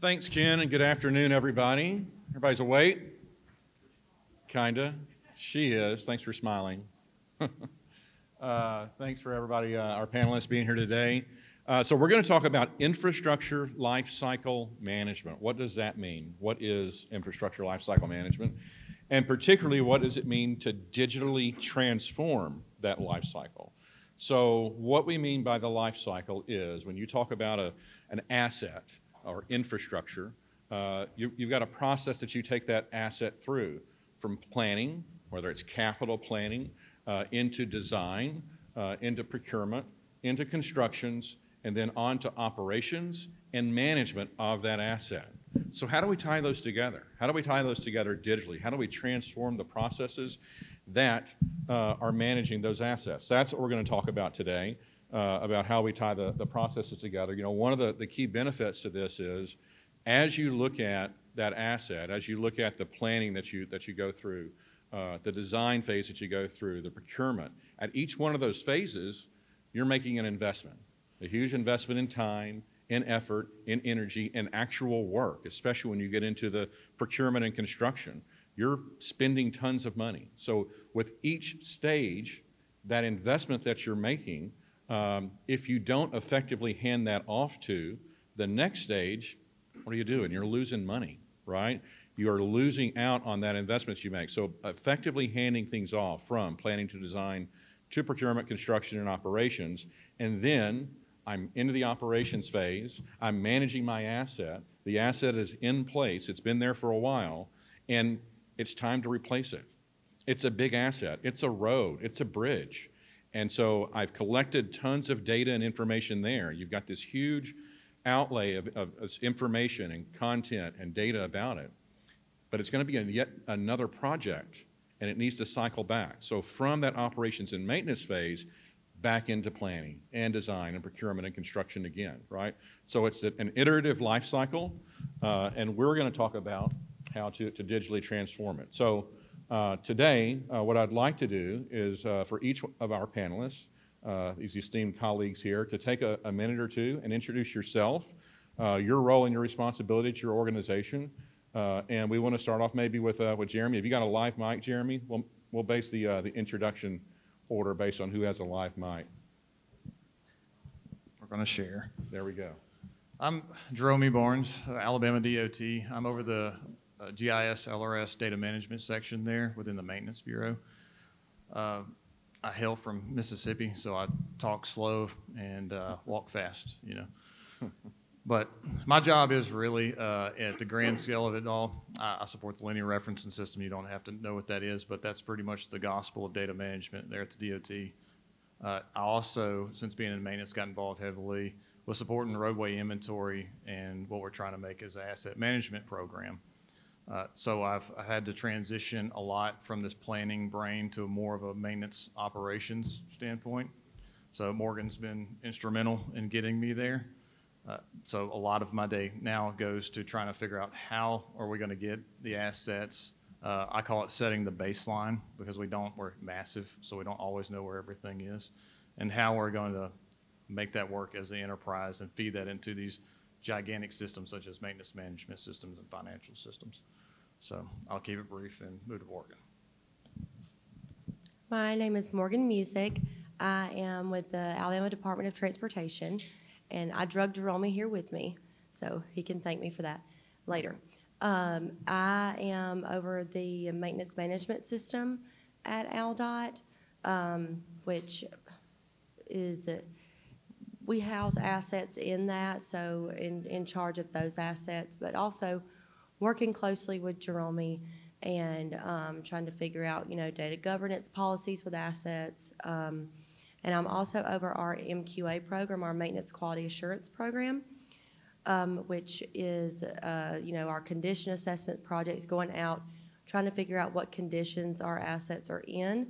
Thanks, Ken, and good afternoon, everybody. Everybody's awake? Kinda. She is. Thanks for smiling. Thanks for everybody, our panelists being here today. So we're going to talk about infrastructure lifecycle management. What does that mean? What is infrastructure lifecycle management? And particularly, what does it mean to digitally transform that lifecycle? So what we mean by the lifecycle is when you talk about an asset or infrastructure, you've got a process that you take that asset through from planning, whether it's capital planning, into design, into procurement, into constructions, and then on to operations and management of that asset. So how do we tie those together? How do we tie those together digitally? How do we transform the processes that are managing those assets? That's what we're going to talk about today, about how we tie the processes together. You know, one of the key benefits to this is as you look at that asset, as you look at the planning that you go through, the design phase that you go through, the procurement, at each one of those phases, you're making an investment, a huge investment in time, in effort, in energy, in actual work, especially when you get into the procurement and construction. You're spending tons of money. So with each stage, that investment that you're making, if you don't effectively hand that off to the next stage, what are you doing? You're losing money, right? You are losing out on that investment you make. So effectively handing things off from planning to design to procurement, construction, and operations, and then I'm into the operations phase, I'm managing my asset, the asset is in place, it's been there for a while, and it's time to replace it. It's a big asset, it's a road, it's a bridge. And so I've collected tons of data and information there. You've got this huge outlay of information and content and data about it. But it's going to be yet another project, and it needs to cycle back. So from that operations and maintenance phase, back into planning and design and procurement and construction again, right? So it's an iterative life cycle, and we're going to talk about how to digitally transform it. So today, what I'd like to do is for each of our panelists, these esteemed colleagues here, to take a minute or two and introduce yourself, your role and your responsibility to your organization. And we want to start off maybe with Jeremy. Have you got a live mic, Jeremy? We'll base the introduction order based on who has a live mic. We're going to share. There we go. I'm Jerome Barnes, Alabama DOT. I'm over the GIS LRS data management section there within the Maintenance Bureau. I hail from Mississippi, so I talk slow and walk fast, you know. But my job is really, at the grand scale of it all, I support the linear referencing system. You don't have to know what that is, but that's pretty much the gospel of data management there at the DOT. I also, since being in maintenance, got involved heavily with supporting roadway inventory and what we're trying to make as an asset management program. So I've had to transition a lot from this planning brain to more of a maintenance operations standpoint. So Morgan's been instrumental in getting me there. So a lot of my day now goes to trying to figure out how are we going to get the assets. I call it setting the baseline because we're massive, so we don't always know where everything is, and how we're going to make that work as the enterprise and feed that into these gigantic systems such as maintenance management systems and financial systems. So I'll keep it brief and move to Morgan. My name is Morgan Music. I am with the Alabama Department of Transportation, and I drug Jerome here with me, so he can thank me for that later. I am over the maintenance management system at ALDOT, which is, we house assets in that, so in charge of those assets, but also working closely with Jerome and trying to figure out, you know, data governance policies with assets. And I'm also over our MQA program, our Maintenance Quality Assurance Program, which is, you know, our condition assessment projects going out, trying to figure out what conditions our assets are in,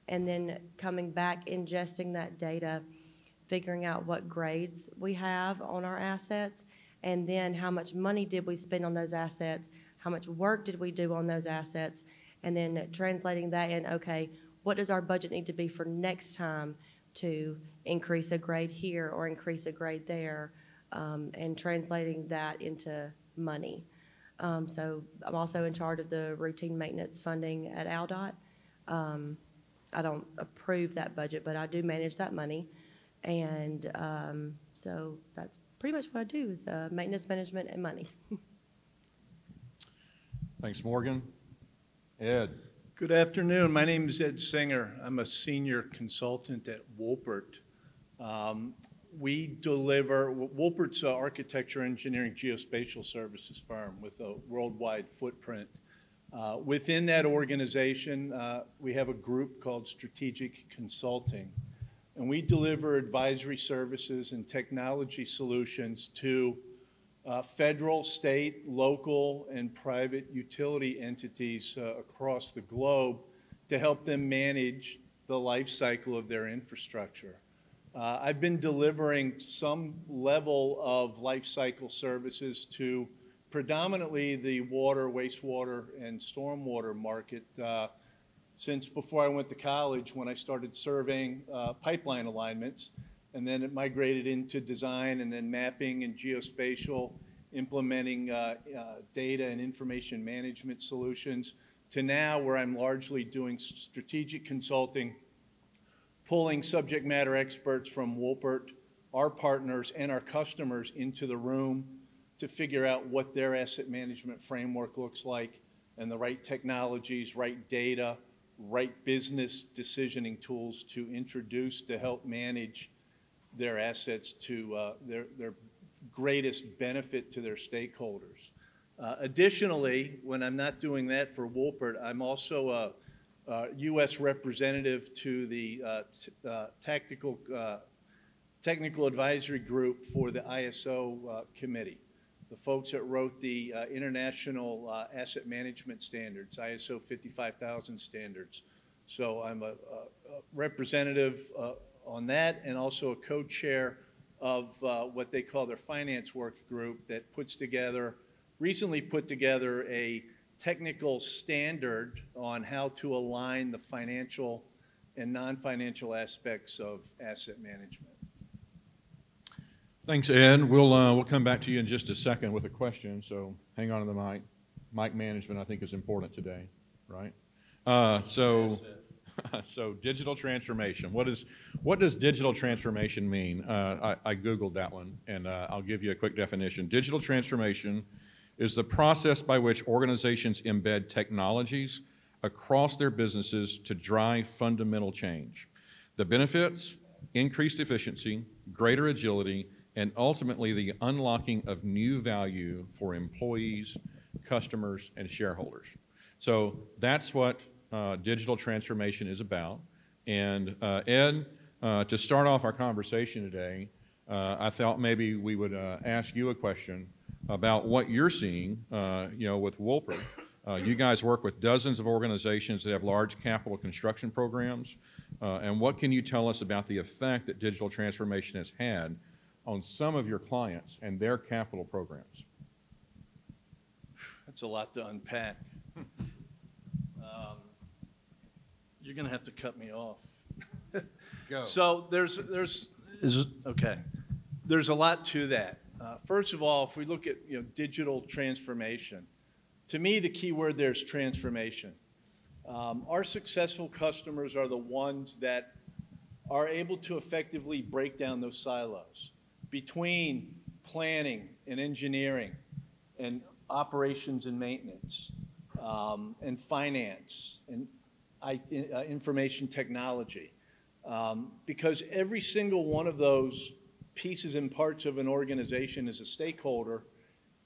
and then coming back, ingesting that data, figuring out what grades we have on our assets, and then how much money did we spend on those assets, how much work did we do on those assets, and then translating that in, okay, what does our budget need to be for next time to increase a grade here or increase a grade there, and translating that into money. So I'm also in charge of the routine maintenance funding at ALDOT. I don't approve that budget, but I do manage that money. And so that's pretty much what I do is maintenance management and money. Thanks, Morgan. Ed. Good afternoon. My name is Ed Singer. I'm a senior consultant at Woolpert. Woolpert's an architecture, engineering, geospatial services firm with a worldwide footprint. Within that organization, we have a group called Strategic Consulting, and we deliver advisory services and technology solutions to federal, state, local, and private utility entities across the globe to help them manage the life cycle of their infrastructure. I've been delivering some level of life cycle services to predominantly the water, wastewater, and stormwater market since before I went to college when I started surveying pipeline alignments. And then it migrated into design and then mapping and geospatial, implementing data and information management solutions, to now where I'm largely doing strategic consulting, pulling subject matter experts from Woolpert, our partners, and our customers into the room to figure out what their asset management framework looks like and the right technologies, right data, right business decisioning tools to introduce to help manage their assets to their greatest benefit to their stakeholders. Additionally, when I'm not doing that for Woolpert, I'm also a U.S. representative to the technical advisory group for the ISO committee, the folks that wrote the international asset management standards, ISO 55000 standards. So I'm a representative on that, and also a co-chair of what they call their finance work group that recently put together a technical standard on how to align the financial and non-financial aspects of asset management. Thanks, Ed. We'll come back to you in just a second with a question, so hang on to the mic. Mic management, I think, is important today, right? So digital transformation. What does digital transformation mean? I Googled that one, and I'll give you a quick definition. Digital transformation is the process by which organizations embed technologies across their businesses to drive fundamental change. The benefits: increased efficiency, greater agility, and ultimately the unlocking of new value for employees, customers, and shareholders. So that's what digital transformation is about. And Ed, to start off our conversation today, I thought maybe we would ask you a question about what you're seeing, with Woolpert. You guys work with dozens of organizations that have large capital construction programs. And what can you tell us about the effect that digital transformation has had on some of your clients and their capital programs? That's a lot to unpack. You're going to have to cut me off. Go. So there's a lot to that. First of all, if we look at digital transformation, to me the key word there is transformation. Our successful customers are the ones that are able to effectively break down those silos between planning and engineering and operations and maintenance and finance and information technology. Because every single one of those pieces and parts of an organization is a stakeholder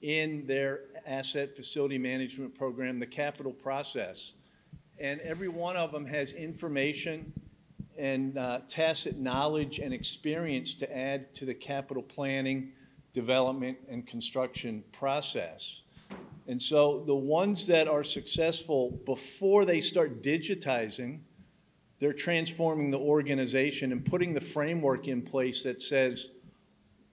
in their asset facility management program, the capital process. And every one of them has information and tacit knowledge and experience to add to the capital planning, development, and construction process. And so the ones that are successful before they start digitizing, they're transforming the organization and putting the framework in place that says,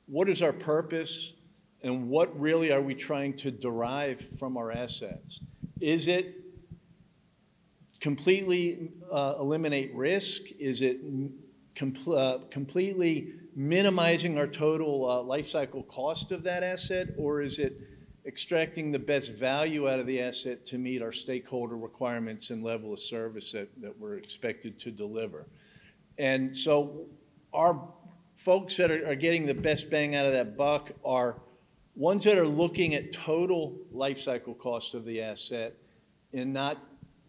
what is our purpose and what really are we trying to derive from our assets? Is it completely eliminate risk? Is it completely minimizing our total life cycle cost of that asset? Or is it extracting the best value out of the asset to meet our stakeholder requirements and level of service that we're expected to deliver. And so our folks that are getting the best bang out of that buck are ones that are looking at total life cycle cost of the asset and not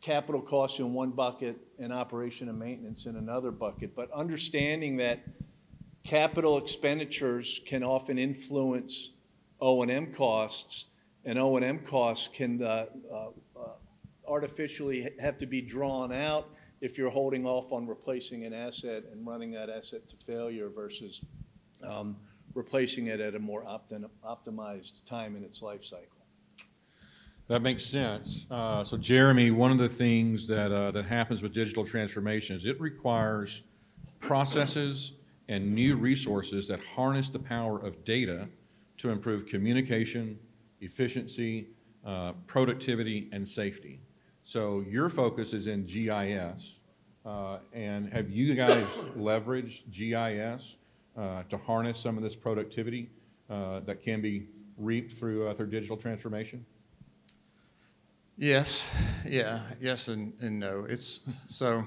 capital costs in one bucket and operation and maintenance in another bucket, but understanding that capital expenditures can often influence O&M costs, and O&M costs can artificially have to be drawn out if you're holding off on replacing an asset and running that asset to failure versus replacing it at a more optimized time in its life cycle. That makes sense. So Jeremy, one of the things that happens with digital transformation is it requires processes and new resources that harness the power of data to improve communication, efficiency, productivity, and safety. So your focus is in GIS, and have you guys leveraged GIS to harness some of this productivity that can be reaped through digital transformation? Yes, yeah, yes and no. So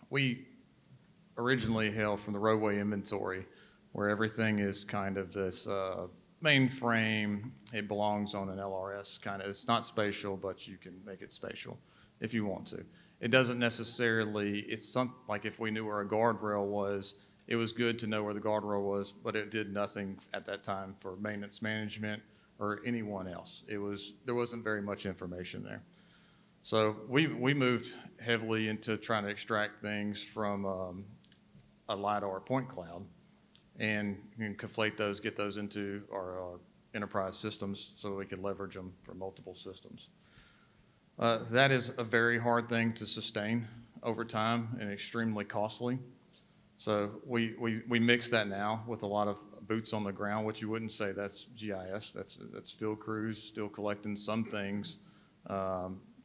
we originally hail from the roadway inventory, where everything is kind of this mainframe. It belongs on an LRS kind of. It's not spatial, but you can make it spatial if you want to. It doesn't necessarily. It's like if we knew where a guardrail was, it was good to know where the guardrail was, but it did nothing at that time for maintenance management or anyone else. There wasn't very much information there. So we moved heavily into trying to extract things from a LiDAR point cloud and conflate those, get those into our enterprise systems so we could leverage them for multiple systems. That is a very hard thing to sustain over time and extremely costly. So we mix that now with a lot of boots on the ground, which you wouldn't say that's GIS. That's field crews still collecting some things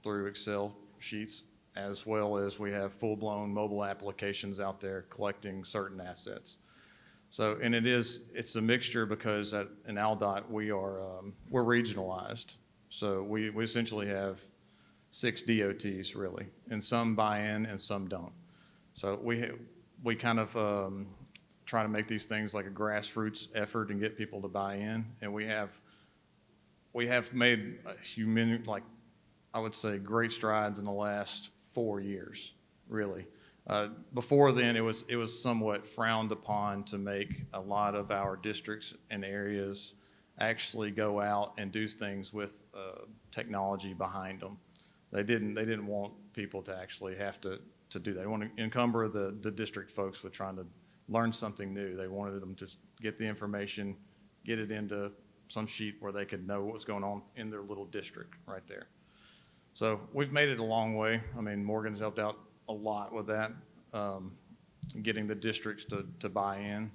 through Excel sheets, as well as we have full-blown mobile applications out there collecting certain assets. So, and it's a mixture because in ALDOT we're regionalized. So we essentially have 6 DOTs really, and some buy in and some don't. So we kind of try to make these things like a grassroots effort and get people to buy in, and we have made I would say great strides in the last 4 years, really. Before then, it was somewhat frowned upon to make a lot of our districts and areas actually go out and do things with technology behind them. They didn't want people to actually have to do that. They want to encumber the district folks with trying to learn something new. They wanted them to just get the information, get it into some sheet where they could know what was going on in their little district right there. So we've made it a long way. I mean, Morgan's helped out a lot with that, getting the districts to buy in.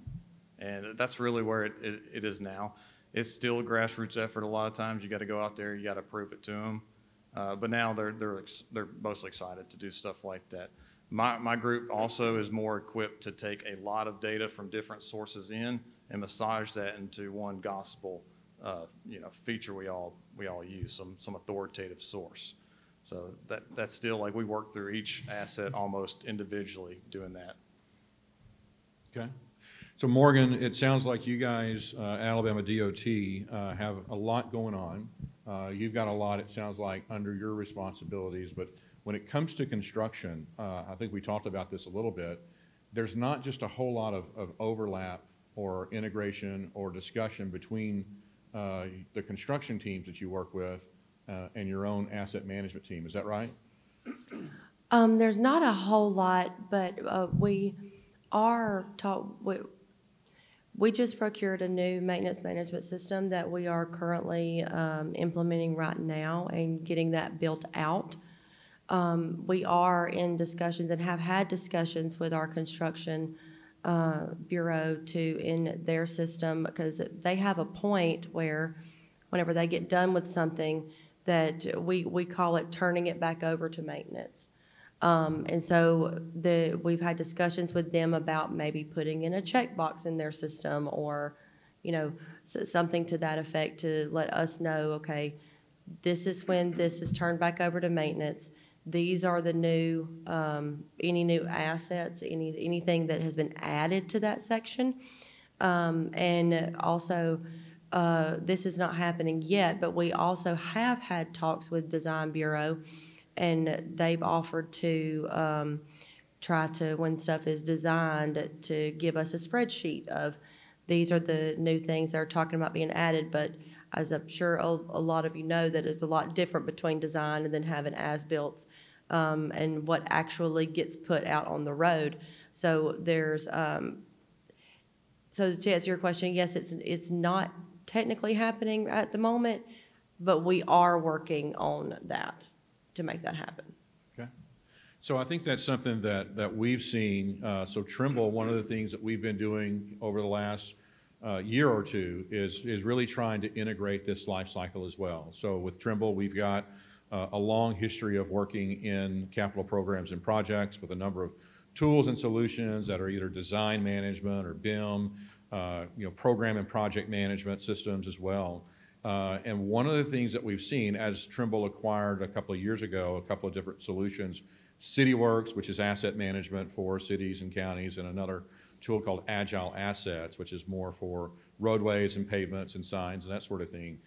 And that's really where it is now. It's still a grassroots effort a lot of times. You got to go out there, you got to prove it to them. But now they're mostly excited to do stuff like that. My group also is more equipped to take a lot of data from different sources in and massage that into one gospel, feature we all use, some authoritative source. So that's still like we work through each asset almost individually doing that. Okay. So Morgan, it sounds like you guys, Alabama DOT, have a lot going on. You've got a lot, it sounds like, under your responsibilities, but when it comes to construction, I think we talked about this a little bit, there's not just a whole lot of overlap or integration or discussion between the construction teams that you work with and your own asset management team. Is that right? There's not a whole lot, but we just procured a new maintenance management system that we are currently implementing right now and getting that built out. We are in discussions and have had discussions with our construction bureau in their system, because they have a point where whenever they get done with something that we call it turning it back over to maintenance. And so we've had discussions with them about maybe putting in a checkbox in their system or, something to that effect to let us know, okay, this is when this is turned back over to maintenance. These are the new, any new assets, anything that has been added to that section. And also, this is not happening yet, but we also have had talks with Design Bureau, and they've offered to try to, when stuff is designed, to give us a spreadsheet of these are the new things they're talking about being added. But as I'm sure a lot of you know, that it's a lot different between design and then having as-built, and what actually gets put out on the road. So there's, so to answer your question, yes, it's not technically happening at the moment, but we are working on that to make that happen. Okay. So I think that's something that we've seen. So Trimble, one of the things that we've been doing over the last year or two is really trying to integrate this life cycle as well. So with Trimble, we've got a long history of working in capital programs and projects with a number of tools and solutions that are either design management or BIM, program and project management systems as well. And one of the things that we've seen as Trimble acquired a couple of years ago, a couple of different solutions, CityWorks, which is asset management for cities and counties, and another tool called Agile Assets, which is more for roadways and pavements and signs and that sort of thing,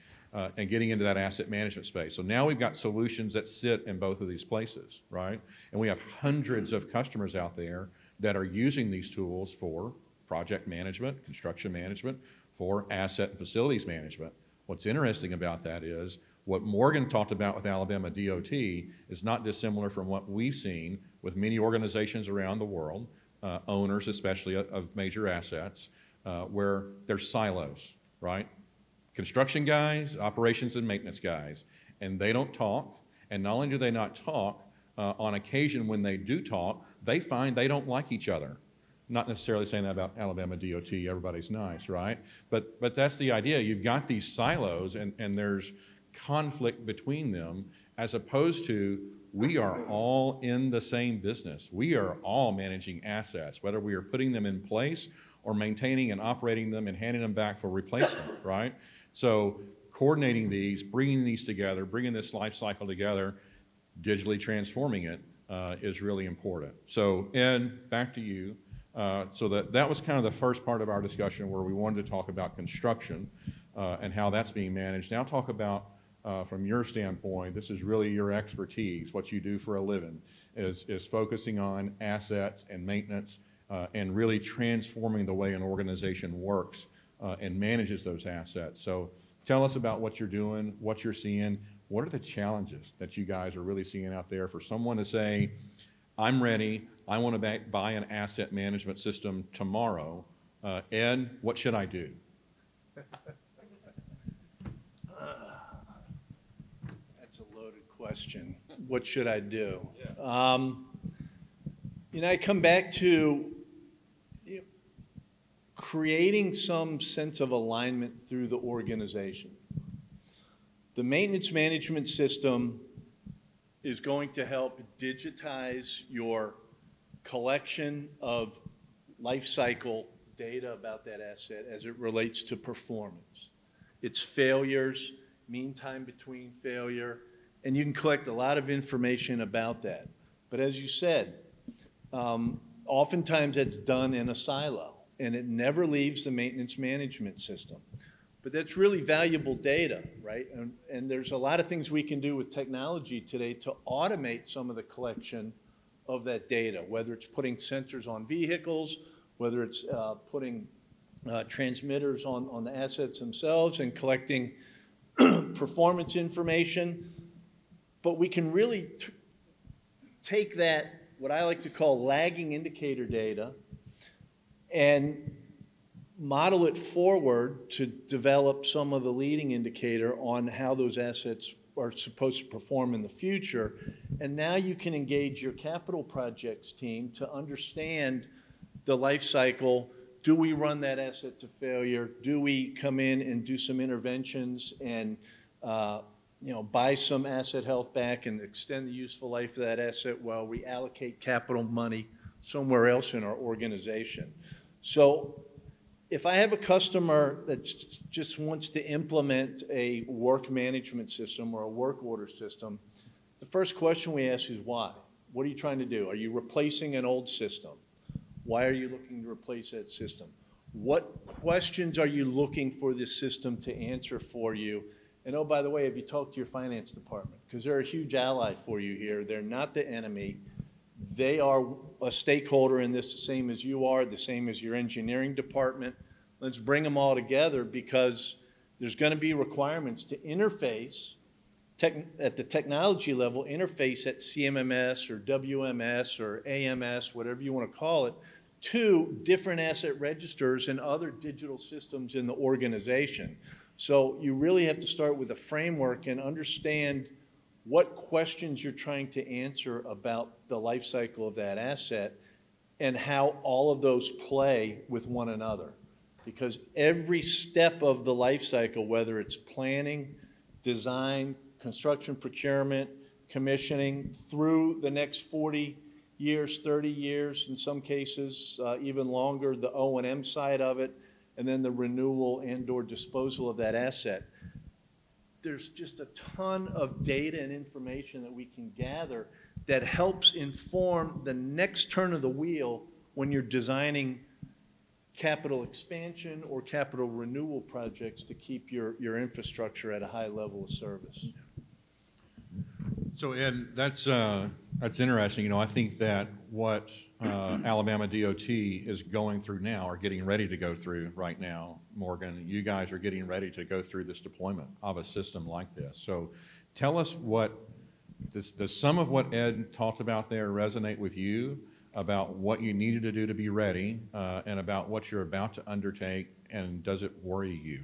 and getting into that asset management space. So now we've got solutions that sit in both of these places, right? And we have hundreds of customers out there that are using these tools for project management, construction management, for asset and facilities management. What's interesting about that is what Morgan talked about with Alabama DOT is not dissimilar from what we've seen with many organizations around the world, owners especially of major assets, where there's silos, right? Construction guys, operations and maintenance guys, and they don't talk. And not only do they not talk, on occasion when they do talk, they find they don't like each other. Not necessarily saying that about Alabama DOT, everybody's nice, right? But that's the idea. You've got these silos and there's conflict between them, as opposed to we are all in the same business. We are all managing assets, whether we are putting them in place or maintaining and operating them and handing them back for replacement, right? So coordinating these, bringing these together, bringing this life cycle together, digitally transforming it is really important. So Ed, back to you. So that was kind of the first part of our discussion where we wanted to talk about construction and how that's being managed. Now talk about, from your standpoint, this is really your expertise, what you do for a living, is focusing on assets and maintenance and really transforming the way an organization works and manages those assets. So tell us about what you're doing, what you're seeing. What are the challenges that you guys are really seeing out there for someone to say, I'm ready, I want to buy an asset management system tomorrow. Ed, what should I do? That's a loaded question. What should I do? Yeah. I come back to creating some sense of alignment through the organization. The maintenance management system is going to help digitize your collection of life cycle data about that asset as it relates to performance. Its failures, mean time between failure, and you can collect a lot of information about that. But as you said, oftentimes it's done in a silo, and it never leaves the maintenance management system. But that's really valuable data, right? And there's a lot of things we can do with technology today to automate some of the collection of that data, whether it's putting sensors on vehicles, whether it's putting transmitters on the assets themselves and collecting performance information. But we can really take that, what I like to call lagging indicator data, and model it forward to develop some of the leading indicator on how those assets are supposed to perform in the future. And now you can engage your capital projects team to understand the life cycle. Do we run that asset to failure? Do we come in and do some interventions and buy some asset health back and extend the useful life of that asset while we allocate capital money somewhere else in our organization? So if I have a customer that just wants to implement a work management system or a work order system, the first question we ask is why? What are you trying to do? Are you replacing an old system? Why are you looking to replace that system? What questions are you looking for this system to answer for you? And oh, by the way, have you talked to your finance department? Because they're a huge ally for you here. They're not the enemy. They are a stakeholder in this, the same as you are, the same as your engineering department. Let's bring them all together, because there's going to be requirements to interface at the technology level, interface at CMMS or WMS or AMS, whatever you want to call it, to different asset registers and other digital systems in the organization. So you really have to start with a framework and understand what questions you're trying to answer about the life cycle of that asset and how all of those play with one another. Because every step of the life cycle, whether it's planning, design, construction, procurement, commissioning, through the next 40 years, 30 years, in some cases, even longer, the O&M side of it, and then the renewal and/or disposal of that asset. There's just a ton of data and information that we can gather that helps inform the next turn of the wheel when you're designing capital expansion or capital renewal projects to keep your infrastructure at a high level of service. So Ed, that's interesting. You know, I think that what Alabama DOT is going through now, or getting ready to go through right now, Morgan, you guys are getting ready to go through this deployment of a system like this. So tell us, does some of what Ed talked about there resonate with you about what you needed to do to be ready, and about what you're about to undertake, and does it worry you?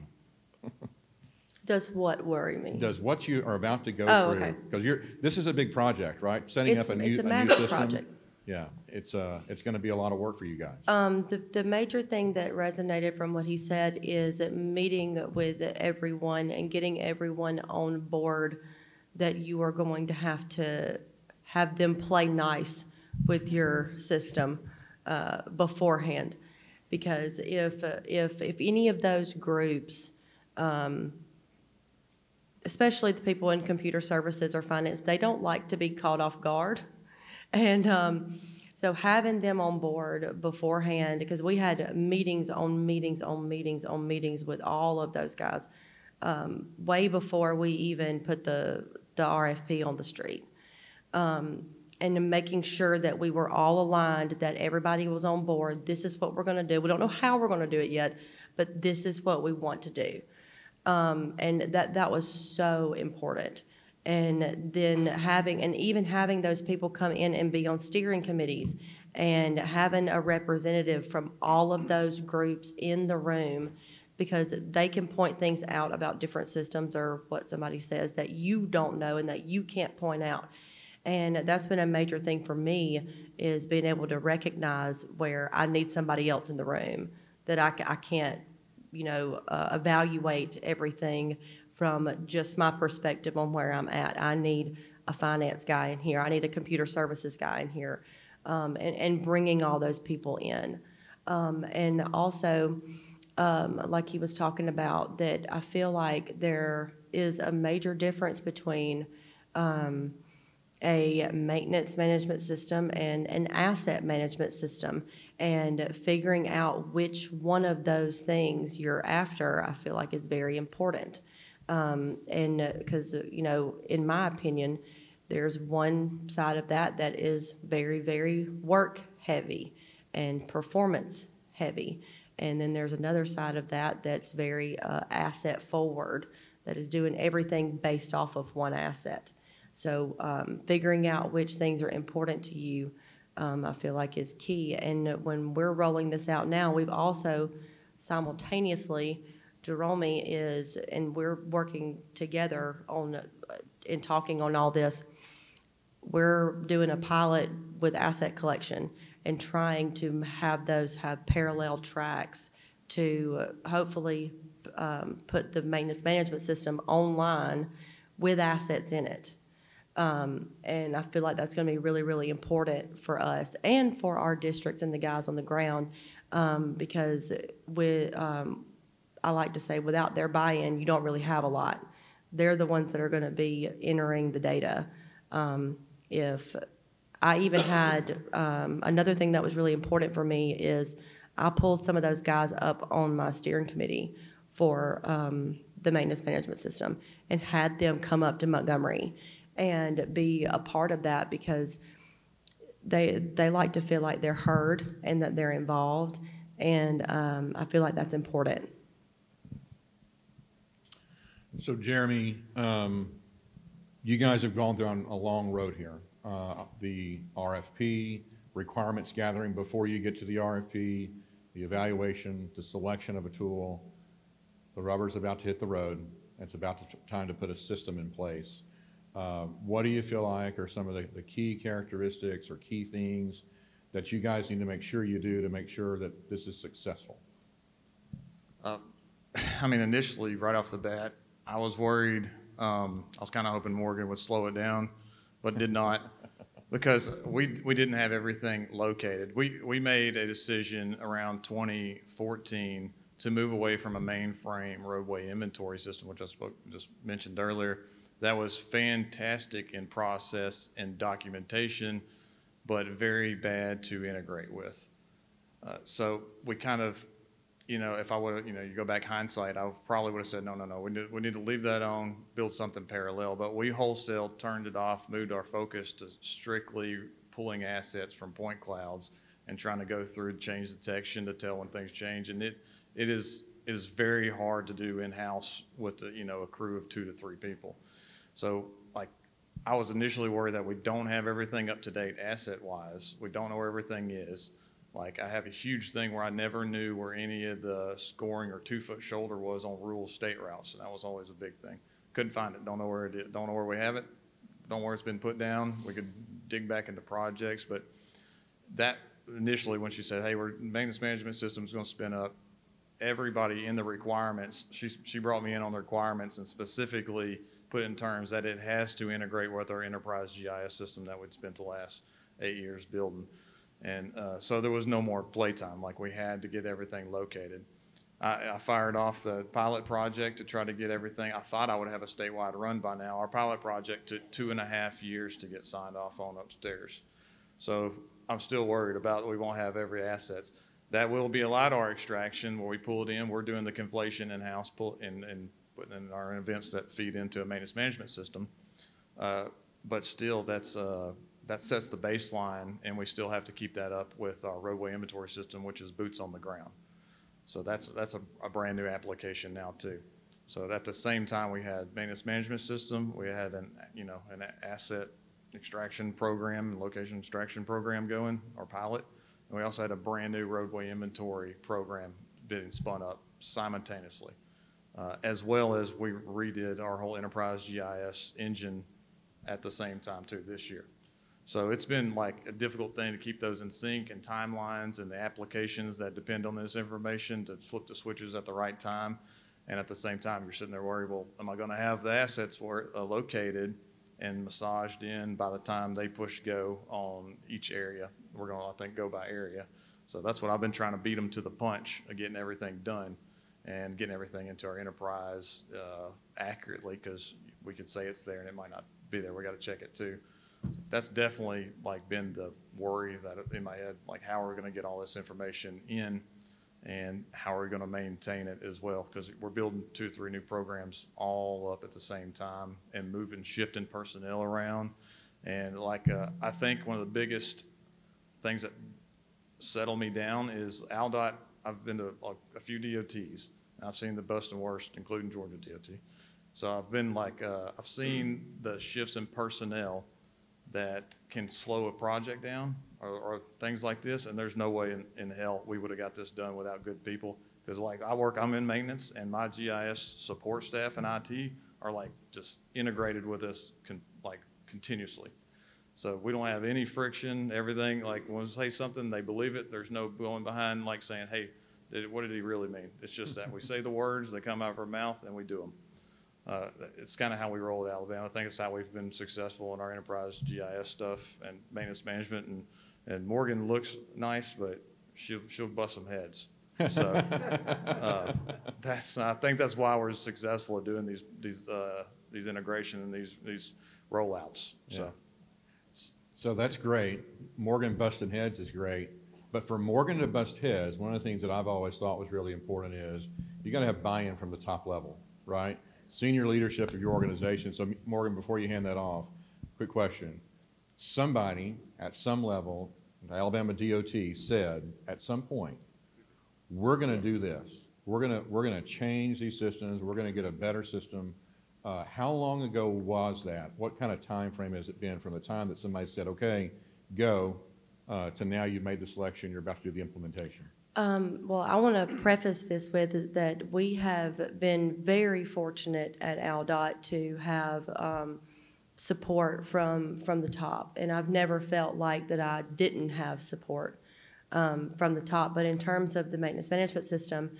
Does what worry me? Does what you are about to go through? Okay. Because this is a big project, right? Setting up a new massive system. project. Yeah, it's going to be a lot of work for you guys. The major thing that resonated from what he said is meeting with everyone and getting everyone on board that you are going to have them play nice with your system beforehand. Because if any of those groups, especially the people in computer services or finance, they don't like to be caught off guard. And so having them on board beforehand, because we had meetings on meetings on meetings on meetings with all of those guys way before we even put the RFP on the street. And making sure that we were all aligned, that everybody was on board. This is what we're going to do. We don't know how we're going to do it yet, but this is what we want to do. And that was so important. And then even having those people come in and be on steering committees, and having a representative from all of those groups in the room, because they can point things out about different systems or what somebody says that you don't know and that you can't point out. And that's been a major thing for me, is being able to recognize where I need somebody else in the room, that I can't, evaluate everything from just my perspective on where I'm at. I need a finance guy in here. I need a computer services guy in here, and bringing all those people in. And also, like he was talking about, that I feel like there is a major difference between a maintenance management system and an asset management system, and figuring out which one of those things you're after, I feel like is very important. And because, in my opinion, there's one side of that is very, very work heavy and performance heavy. And then there's another side of that that's very asset forward, that is doing everything based off of one asset. So figuring out which things are important to you, I feel like is key. And when we're rolling this out now, we've also simultaneously, Jerome is, and we're working together on and talking on all this, we're doing a pilot with asset collection and trying to have those have parallel tracks to hopefully put the maintenance management system online with assets in it. And I feel like that's going to be really, really important for us and for our districts and the guys on the ground, because I like to say without their buy-in, you don't really have a lot. They're the ones that are going to be entering the data. If I even had another thing that was really important for me is I pulled some of those guys up on my steering committee for the maintenance management system and had them come up to Montgomery and be a part of that because they like to feel like they're heard and that they're involved, and I feel like that's important. So Jeremy, you guys have gone down a long road here. The RFP, requirements gathering before you get to the RFP, the evaluation, the selection of a tool. The rubber's about to hit the road. It's about time to put a system in place. What do you feel like are some of the key characteristics or key things that you guys need to make sure you do to make sure that this is successful? I mean, initially, right off the bat, I was worried. I was kind of hoping Morgan would slow it down, but did not, because we didn't have everything located. We made a decision around 2014 to move away from a mainframe roadway inventory system, which I just mentioned earlier. That was fantastic in process and documentation, but very bad to integrate with. So we kind of, if I would have, you go back hindsight, I probably would have said, no, we need to leave that on, build something parallel. But we wholesale turned it off, moved our focus to strictly pulling assets from point clouds and trying to go through change detection to tell when things change. And it is very hard to do in-house with a crew of 2 to 3 people. So I was initially worried that we don't have everything up to date asset-wise. We don't know where everything is. I have a huge thing where I never knew where any of the scoring or 2-foot shoulder was on rural state routes, and that was always a big thing. Couldn't find it. Don't know where it is. Don't know where we have it. Don't know where it's been put down. We could dig back into projects, but that initially when she said, hey, maintenance management system is going to spin up, everybody in the requirements, she brought me in on the requirements and specifically put in terms that it has to integrate with our enterprise GIS system that we'd spent the last 8 years building. And so there was no more playtime. We had to get everything located. I fired off the pilot project to try to get everything. I thought I would have a statewide run by now. Our pilot project took 2.5 years to get signed off on upstairs. So I'm still worried about we won't have every assets. That will be a LiDAR extraction where we pull it in. We're doing the conflation in-house and putting in our events that feed into a maintenance management system. But still, that sets the baseline, and we still have to keep that up with our roadway inventory system, which is boots on the ground. So that's a brand new application now too. So at the same time, we had maintenance management system, we had an asset extraction program and location extraction program going, our pilot, and we also had a brand new roadway inventory program being spun up simultaneously, as well as we redid our whole enterprise GIS engine at the same time too this year. So it's been a difficult thing to keep those in sync and timelines and the applications that depend on this information to flip the switches at the right time. And at the same time, you're sitting there worried, well, am I going to have the assets located and massaged in by the time they push go on each area? We're going to, I think, go by area. So that's what I've been trying to beat them to the punch of getting everything done and getting everything into our enterprise accurately, because we could say it's there and it might not be there. We got to check it too. That's definitely been the worry that in my head, how are we going to get all this information in and how are we going to maintain it as well? Because we're building 2 or 3 new programs all up at the same time and shifting personnel around. And I think one of the biggest things that settle me down is AlDOT. I've been to a few DOTs. And I've seen the best and worst, including Georgia DOT. So I've been I've seen the shifts in personnel that can slow a project down or things like this, and there's no way in hell we would have got this done without good people. Because I'm in maintenance, and my GIS support staff and IT are just integrated with us continuously. So we don't have any friction, everything, when we say something, they believe it. There's no going behind saying, hey, what did he really mean? It's just that we say the words, they come out of our mouth, and we do them. It's kind of how we roll at Alabama. I think it's how we've been successful in our enterprise GIS stuff and maintenance management. And Morgan looks nice, but she'll bust some heads. So I think that's why we're successful at doing these integration and these rollouts. Yeah. So that's great. Morgan busting heads is great. But for Morgan to bust heads, one of the things that I've always thought was really important is you got to have buy-in from the top level, right? Senior leadership of your organization. So Morgan, before you hand that off, quick question. Somebody at some level, the Alabama DOT said at some point, we're going to do this. We're going to change these systems. We're going to get a better system. How long ago was that? What kind of time frame has it been from the time that somebody said, okay, go, to now you've made the selection, you're about to do the implementation? Well, I want to preface this with that we have been very fortunate at ALDOT to have support from the top, and I've never felt like that I didn't have support from the top. But in terms of the maintenance management system,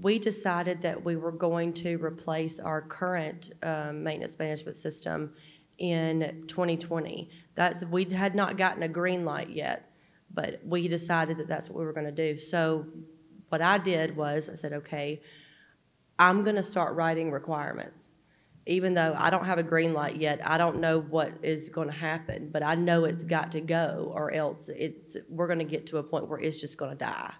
we decided that we were going to replace our current maintenance management system in 2020. We had not gotten a green light yet, but we decided that that's what we were going to do. So what I did was I said, okay, I'm going to start writing requirements. Even though I don't have a green light yet, I don't know what is going to happen, but I know it's got to go, or else we're going to get to a point where it's just going to die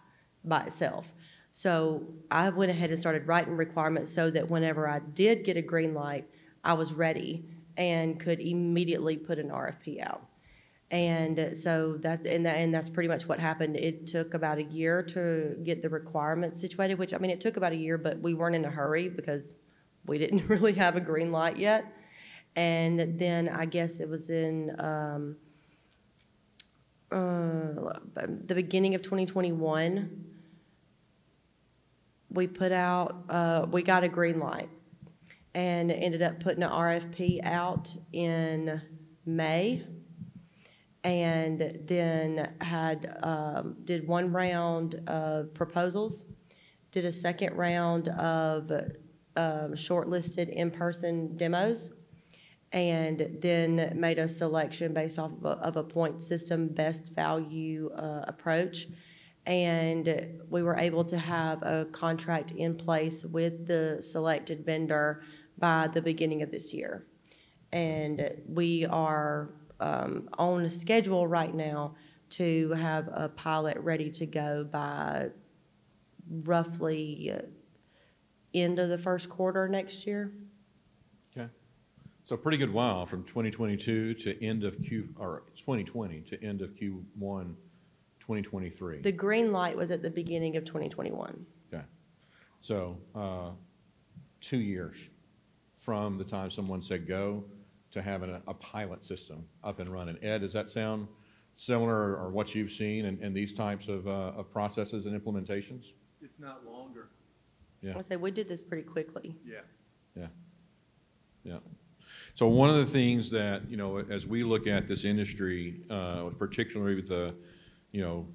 by itself. So I went ahead and started writing requirements so that whenever I did get a green light, I was ready and could immediately put an RFP out. And so that's pretty much what happened. It took about a year to get the requirements situated, which, I mean, it took about a year, but we weren't in a hurry because we didn't really have a green light yet. And then I guess it was in the beginning of 2021, we got a green light and ended up putting an RFP out in May, and then did one round of proposals, did a second round of shortlisted in-person demos, and then made a selection based off of a point system best value approach. And we were able to have a contract in place with the selected vendor by the beginning of this year. And we are on a schedule right now to have a pilot ready to go by roughly end of the first quarter next year. Okay. So a pretty good while from 2022 to end of 2020 to end of Q1 2023. The green light was at the beginning of 2021. Okay. So 2 years from the time someone said go to having a pilot system up and running. Ed, does that sound similar or what you've seen in these types of processes and implementations? If not longer. Yeah. I say we did this pretty quickly. Yeah. Yeah. Yeah. So one of the things that, as we look at this industry, particularly with the,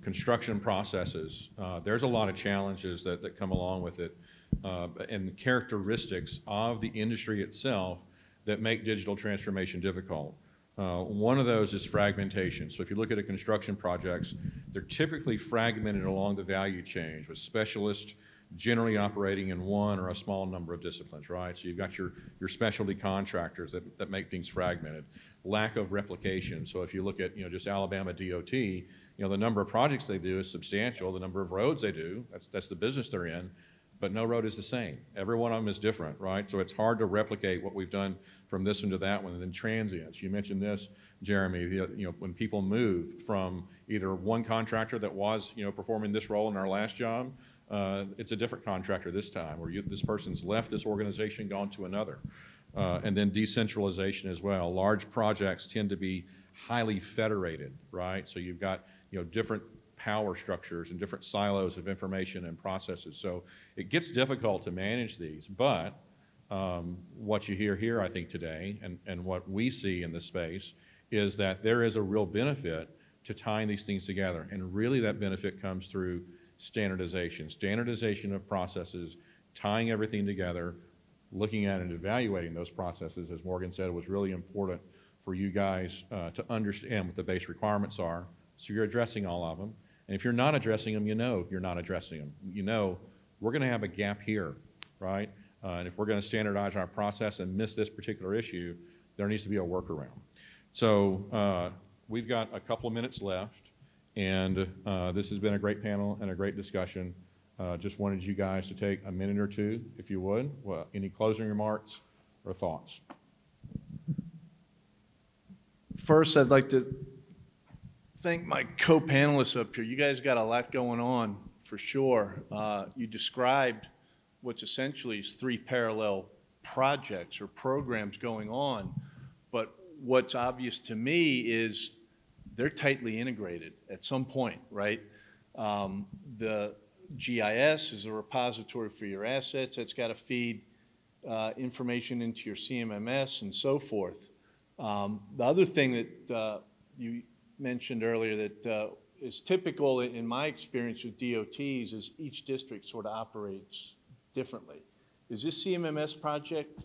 construction processes, there's a lot of challenges that come along with it, and the characteristics of the industry itself that make digital transformation difficult. One of those is fragmentation. So if you look at construction projects, they're typically fragmented along the value chain with specialists generally operating in one or a small number of disciplines, right? So you've got your specialty contractors that make things fragmented. Lack of replication. So if you look at, just Alabama DOT, the number of projects they do is substantial. The number of roads they do, that's the business they're in, but no road is the same. Every one of them is different, right? So it's hard to replicate what we've done from this one to that one. And then transients. You mentioned this, Jeremy, when people move from either one contractor that was, performing this role in our last job, it's a different contractor this time, or this person's left this organization, gone to another. And then decentralization as well. Large projects tend to be highly federated, right? So you've got, different power structures and different silos of information and processes. So it gets difficult to manage these, but what you hear here, I think, today, and what we see in this space, is that there is a real benefit to tying these things together. And really that benefit comes through standardization of processes, tying everything together, looking at and evaluating those processes, as Morgan said, was really important for you guys to understand what the base requirements are. So you're addressing all of them. And if you're not addressing them, you know you're not addressing them. You know we're going to have a gap here, right? And if we're going to standardize our process and miss this particular issue, there needs to be a workaround. So we've got a couple of minutes left, and this has been a great panel and a great discussion. Just wanted you guys to take a minute or two, if you would. Well, any closing remarks or thoughts? First, I'd like to thank my co-panelists up here. You guys got a lot going on, for sure. You described what's essentially is 3 parallel projects or programs going on, but what's obvious to me is they're tightly integrated at some point, right? The GIS is a repository for your assets. It's got to feed information into your CMMS and so forth. The other thing that you mentioned earlier that is typical in my experience with DOTs is each district sort of operates differently. Is this CMMS project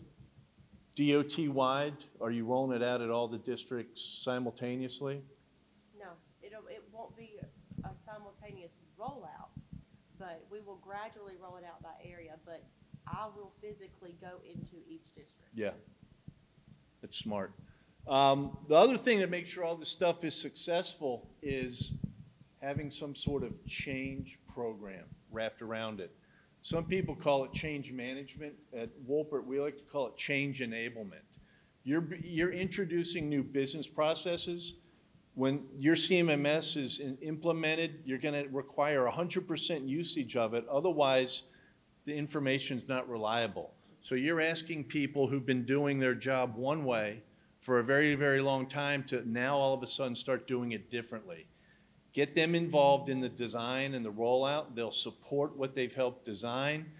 DOT-wide? Are you rolling it out at all the districts simultaneously? No, it won't be a simultaneous rollout, but we will gradually roll it out by area, but I will physically go into each district. Yeah, that's smart. The other thing that makes sure all this stuff is successful is having some sort of change program wrapped around it. Some people call it change management. At Woolpert, we like to call it change enablement. You're introducing new business processes. When your CMMS is implemented, you're going to require 100% usage of it. Otherwise, the information's not reliable. So you're asking people who've been doing their job one way for a very, very long time to now all of a sudden start doing it differently. Get them involved in the design and the rollout. They'll support what they've helped design,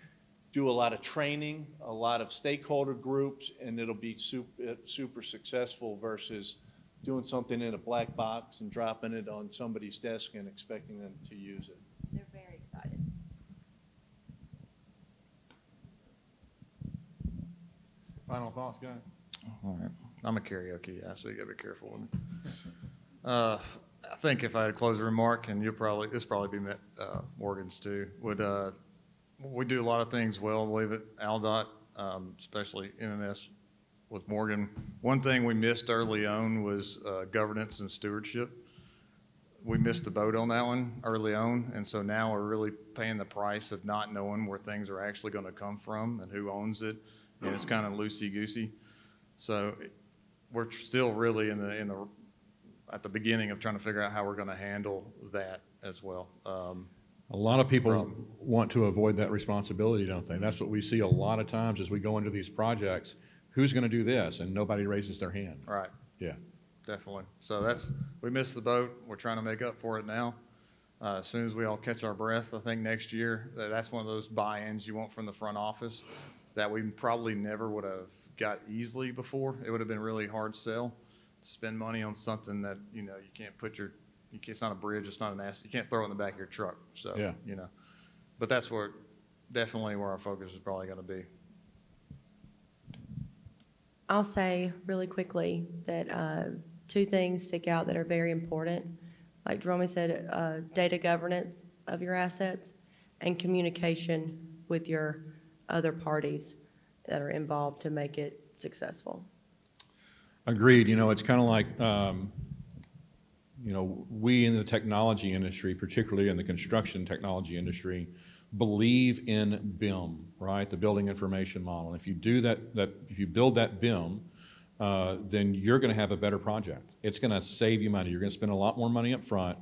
do a lot of training, a lot of stakeholder groups, and it'll be super successful versus doing something in a black box and dropping it on somebody's desk and expecting them to use it. They're very excited. Final thoughts, guys? All right. I'm a karaoke guy, so you gotta be careful with me. I think if I had a closing remark, and this probably be Morgan's too, we do a lot of things well, I believe it, ALDOT, especially NNS with Morgan. One thing we missed early on was governance and stewardship. We missed the boat on that one early on, and so now we're really paying the price of not knowing where things are actually going to come from and who owns it, and it's kind of loosey-goosey. So we're still really at the beginning of trying to figure out how we're going to handle that as well. A lot of people want to avoid that responsibility, don't they? That's what we see a lot of times as we go into these projects. Who's going to do this? And nobody raises their hand. Right. Yeah. Definitely. So we missed the boat. We're trying to make up for it now. As soon as we all catch our breath, I think next year, that's one of those buy-ins you want from the front office that we probably never would have got easily before. It would have been really hard sell to spend money on something that, you can't it's not a bridge, it's not an asset. You can't throw it in the back of your truck. So, yeah. But that's definitely where our focus is probably going to be. I'll say really quickly that 2 things stick out that are very important. Like Jerome said, data governance of your assets and communication with your other parties that are involved to make it successful. Agreed. It's kind of like, we in the technology industry, particularly in the construction technology industry, believe in BIM, right? The building information model. If you do if you build that BIM, then you're going to have a better project. It's going to save you money. You're going to spend a lot more money up front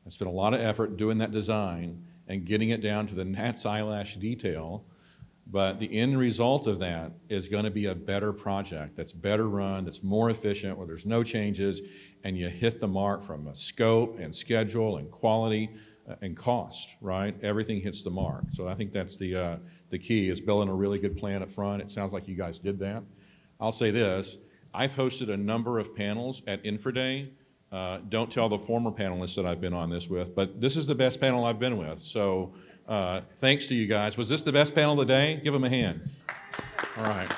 and spend a lot of effort doing that design and getting it down to the gnat's eyelash detail. But the end result of that is going to be a better project that's better run, that's more efficient, where there's no changes, and you hit the mark from a scope and schedule and quality and cost, right? Everything hits the mark. So I think that's the key, is building a really good plan up front. It sounds like you guys did that. I'll say this, I've hosted a number of panels at InfraDay. Don't tell the former panelists that I've been on this with, but this is the best panel I've been with. So thanks to you guys. Was this the best panel today? Give them a hand. All right.